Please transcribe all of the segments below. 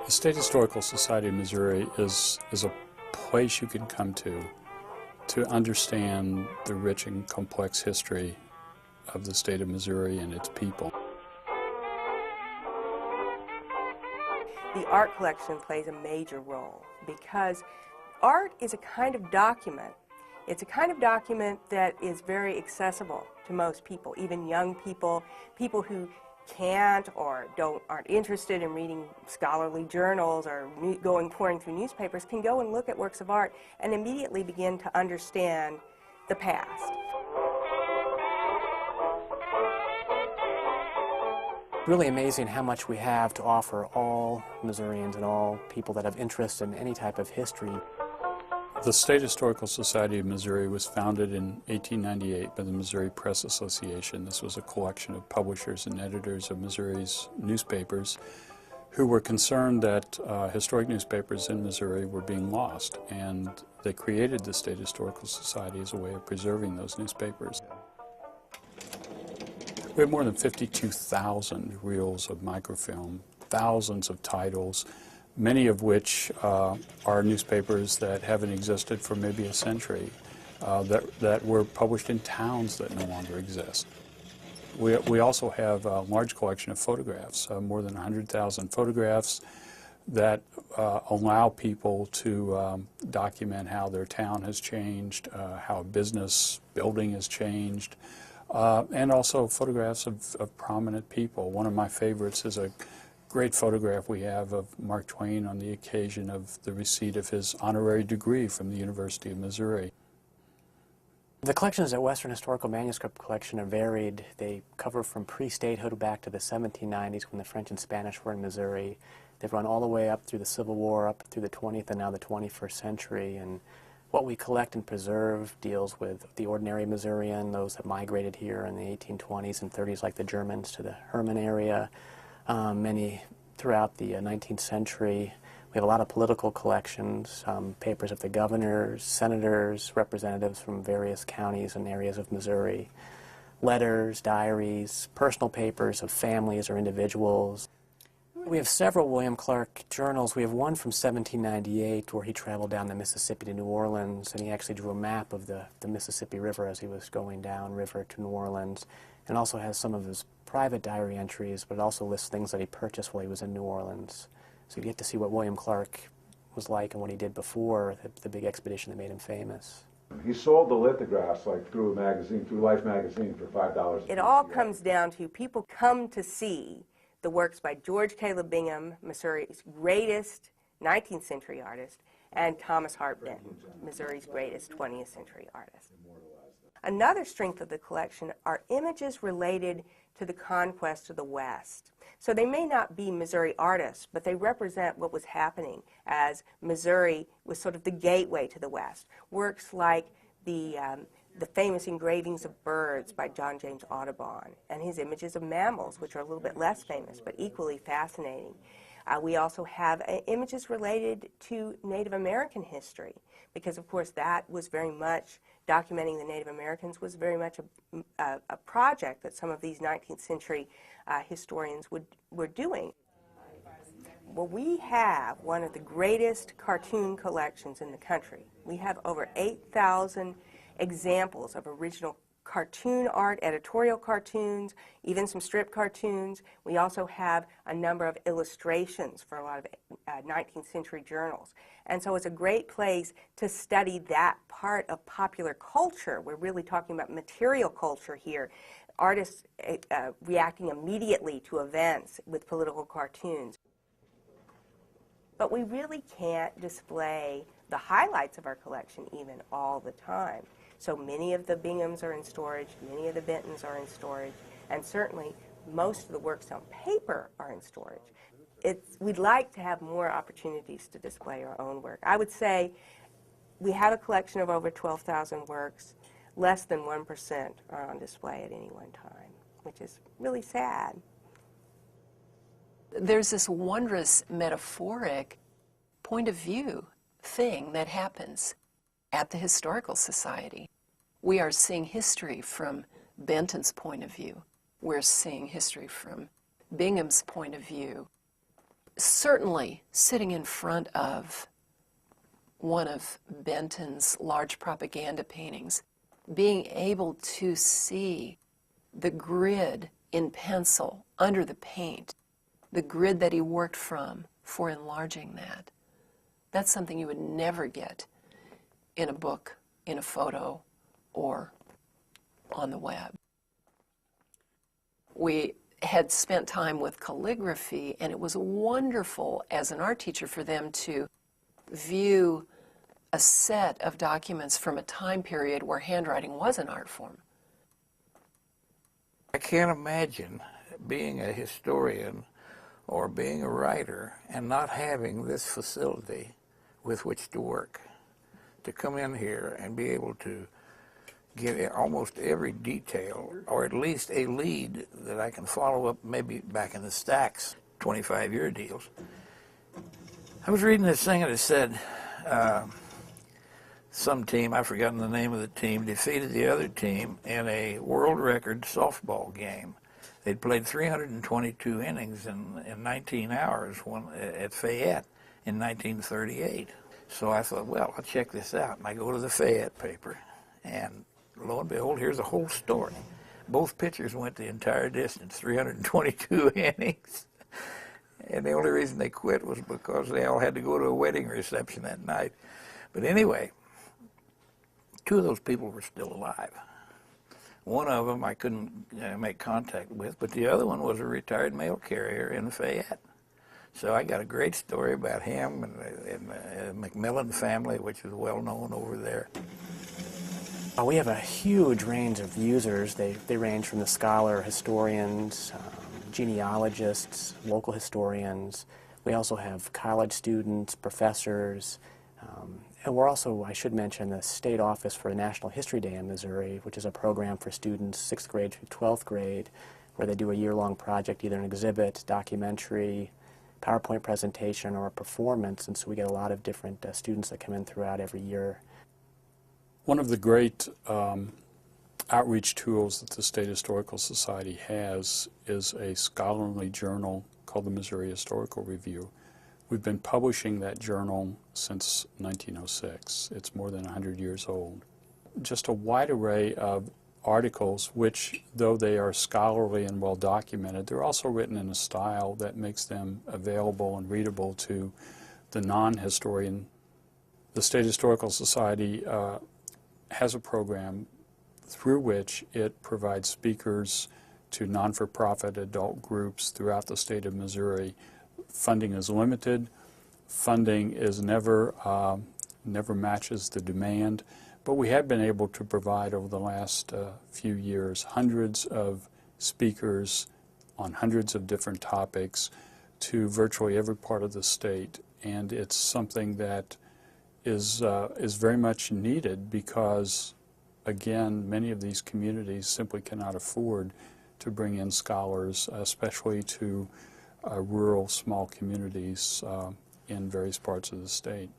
The State Historical Society of Missouri is a place you can come to understand the rich and complex history of the state of Missouri and its people. The art collection plays a major role because art is a kind of document. It's a kind of document that is very accessible to most people, even young people, people who can't or aren't interested in reading scholarly journals or pouring through newspapers can go and look at works of art and immediately begin to understand the past. Really amazing how much we have to offer all Missourians and all people that have interest in any type of history. The State Historical Society of Missouri was founded in 1898 by the Missouri Press Association. This was a collection of publishers and editors of Missouri's newspapers who were concerned that historic newspapers in Missouri were being lost, and they created the State Historical Society as a way of preserving those newspapers. We have more than 52,000 reels of microfilm, thousands of titles, many of which are newspapers that haven't existed for maybe a century, that were published in towns that no longer exist. We also have a large collection of photographs, more than 100,000 photographs that allow people to document how their town has changed, how a business building has changed, and also photographs of prominent people. One of my favorites is a great photograph we have of Mark Twain on the occasion of the receipt of his honorary degree from the University of Missouri. The collections at Western Historical Manuscript Collection are varied. They cover from pre-statehood back to the 1790s when the French and Spanish were in Missouri. They've run all the way up through the Civil War, up through the 20th and now the 21st century. And what we collect and preserve deals with the ordinary Missourian, those that migrated here in the 1820s and 30s like the Germans to the Herman area. Many throughout the 19th century. We have a lot of political collections, papers of the governors, senators, representatives from various counties and areas of Missouri, letters, diaries, personal papers of families or individuals. We have several William Clark journals. We have one from 1798 where he traveled down the Mississippi to New Orleans, and he actually drew a map of the Mississippi River as he was going down river to New Orleans, and also has some of his private diary entries, but it also lists things that he purchased while he was in New Orleans. So you get to see what William Clark was like and what he did before the big expedition that made him famous. He sold the lithographs like through a magazine, through Life magazine, for $5. It all comes down to people come to see the works by George Caleb Bingham, Missouri's greatest 19th century artist, and Thomas Hart Benton, Missouri's greatest 20th century artist. Another strength of the collection are images related to the conquest of the West. So they may not be Missouri artists, but they represent what was happening as Missouri was sort of the gateway to the West. Works like the famous engravings of birds by John James Audubon and his images of mammals, which are a little bit less famous but equally fascinating. We also have images related to Native American history because, of course, that was very much documenting the Native Americans was very much a project that some of these 19th century historians were doing. Well, we have one of the greatest cartoon collections in the country. We have over 8,000 examples of original cartoon art, editorial cartoons, even some strip cartoons. We also have a number of illustrations for a lot of 19th century journals. And so it's a great place to study that part of popular culture. We're really talking about material culture here. Artists reacting immediately to events with political cartoons. But we really can't display the highlights of our collection even all the time. So many of the Binghams are in storage, many of the Bentons are in storage, and certainly most of the works on paper are in storage. We'd like to have more opportunities to display our own work. I would say we have a collection of over 12,000 works. Less than 1% are on display at any one time, which is really sad. There's this wondrous metaphoric point of view thing that happens at the Historical Society. We are seeing history from Benton's point of view. We're seeing history from Bingham's point of view. certainly sitting in front of one of Benton's large propaganda paintings, being able to see the grid in pencil under the paint, the grid that he worked from for enlarging that, that's something you would never get in a book, in a photo, or on the web. We had spent time with calligraphy, and it was wonderful as an art teacher for them to view a set of documents from a time period where handwriting was an art form. I can't imagine being a historian or being a writer and not having this facility with which to work, to come in here and be able to get almost every detail, or at least a lead that I can follow up, maybe back in the stacks, 25-year deals. I was reading this thing and it said some team, I've forgotten the name of the team, defeated the other team in a world record softball game. They'd played 322 innings in 19 hours at Fayette in 1938. So I thought, well, I'll check this out. And I go to the Fayette paper, and lo and behold, here's the whole story. Both pitchers went the entire distance, 322 innings. And the only reason they quit was because they all had to go to a wedding reception that night. But anyway, two of those people were still alive. One of them I couldn't make contact with, but the other one was a retired mail carrier in Fayette. So I got a great story about him and the McMillan family, which is well known over there. We have a huge range of users. They range from the scholar, historians, genealogists, local historians. We also have college students, professors, and we're also, I should mention, the State Office for National History Day in Missouri, which is a program for students 6th grade through 12th grade, where they do a year-long project, either an exhibit, documentary, PowerPoint presentation, or a performance, and so we get a lot of different students that come in throughout every year. One of the great outreach tools that the State Historical Society has is a scholarly journal called the Missouri Historical Review. We've been publishing that journal since 1906. It's more than 100 years old. Just a wide array of articles which, though they are scholarly and well documented, they're also written in a style that makes them available and readable to the non-historian. The State Historical Society has a program through which it provides speakers to non-for-profit adult groups throughout the state of Missouri. Funding is limited. Funding is never matches the demand, but we have been able to provide over the last few years hundreds of speakers on hundreds of different topics to virtually every part of the state, and it's something that is very much needed because, again, many of these communities simply cannot afford to bring in scholars, especially to rural small communities in various parts of the state.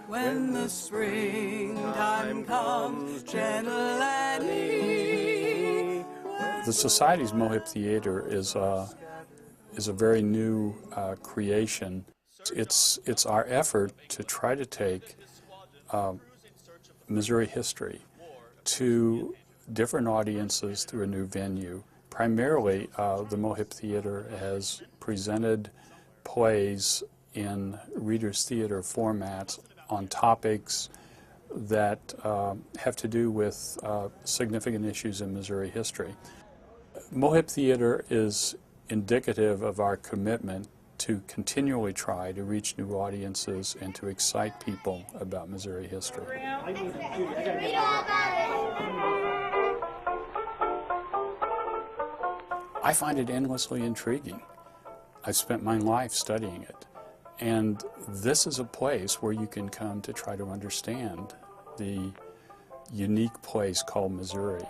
When the springtime comes, gentle Annie. The Society's Mohip Theater is a very new creation. It's our effort to try to take Missouri history to different audiences through a new venue. Primarily, the Mohip Theater has presented plays in Reader's Theater formats on topics that have to do with significant issues in Missouri history. Mohip Theater is indicative of our commitment to continually try to reach new audiences and to excite people about Missouri history. I find it endlessly intriguing. I've spent my life studying it. And this is a place where you can come to try to understand the unique place called Missouri.